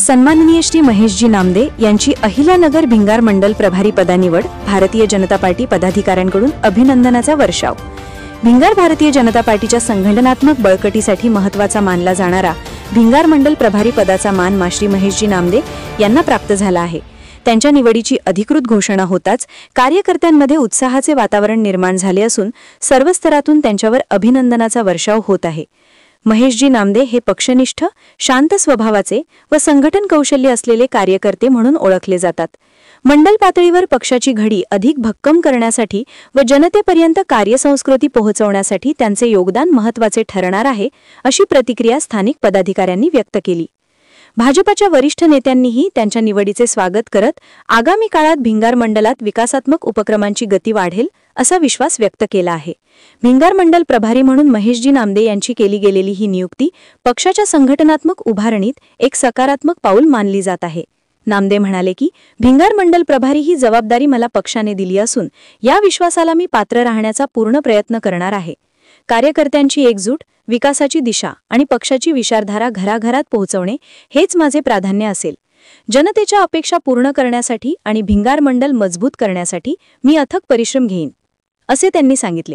सन्माननीय श्री महेशजी नामदे यांची अहिल्यानगर भिंगार मंडल प्रभारी पदा निवड भारतीय जनता पार्टी पदाधिकाऱ्यांकडून अभिनंदनाचा वर्षाव। भिंगार भारतीय जनता पार्टीच्या संघटनात्मक बळकटीसाठी महत्त्वाचा मानला जाणारा भिंगार मंडल प्रभारी पदाचा मान श्री महेशजी नामदे यांना प्राप्त झाला आहे। त्यांच्या निवडीची अधिकृत घोषणा होताच कार्यकर्त्यांमध्ये उत्साहाचे वातावरण निर्माण झाले असून सर्व स्तरातून त्यांच्यावर अभिनंदनाचा वर्षाव होत आहे। महेशजी नामदे हे पक्षनिष्ठ, शांत स्वभावाचे व संघटन कौशल्य असलेले कार्यकर्ते म्हणून ओळखले जातात। मंडल पातळीवर पक्षाची घडी अधिक भक्कम करण्यासाठी व जनतेपर्यंत कार्यसंस्कृती पोहोचवण्यासाठी त्यांचे योगदान महत्त्वाचे ठरणार आहे, अशी प्रतिक्रिया स्थानिक पदाधिकाऱ्यांनी व्यक्त केली। भाजपच्या वरिष्ठ नेत्यांनीही त्यांच्या निवडीचे स्वागत करत आगामी काळात भिंगार मंडलात विकासात्मक उपक्रमांची गती वाढेल असा विश्वास व्यक्त केला आहे। भिंगार मंडल प्रभारी म्हणून महेशजी नामदे यांची केली गेलेली ही नियुक्ती पक्षाच्या संघटनात्मक उभारणीत एक सकारात्मक पाऊल मानली जात आहे। नामदे म्हणाले की भिंगार मंडल प्रभारी ही जबाबदारी मला पक्षाने दिली असून या विश्वासाला मी पात्र राहण्याचा पूर्ण प्रयत्न करणार आहे। कार्यकर्त्यांची एकजूट, विकासाची दिशा आणि पक्षाची विचारधारा घराघरात पोहोचवणे हेच माझे प्राधान्य असेल। जनतेच्या अपेक्षा पूर्ण करण्यासाठी आणि भिंगार मंडल मजबूत करण्यासाठी मी अथक परिश्रम घेईन, असे त्यांनी सांगितले।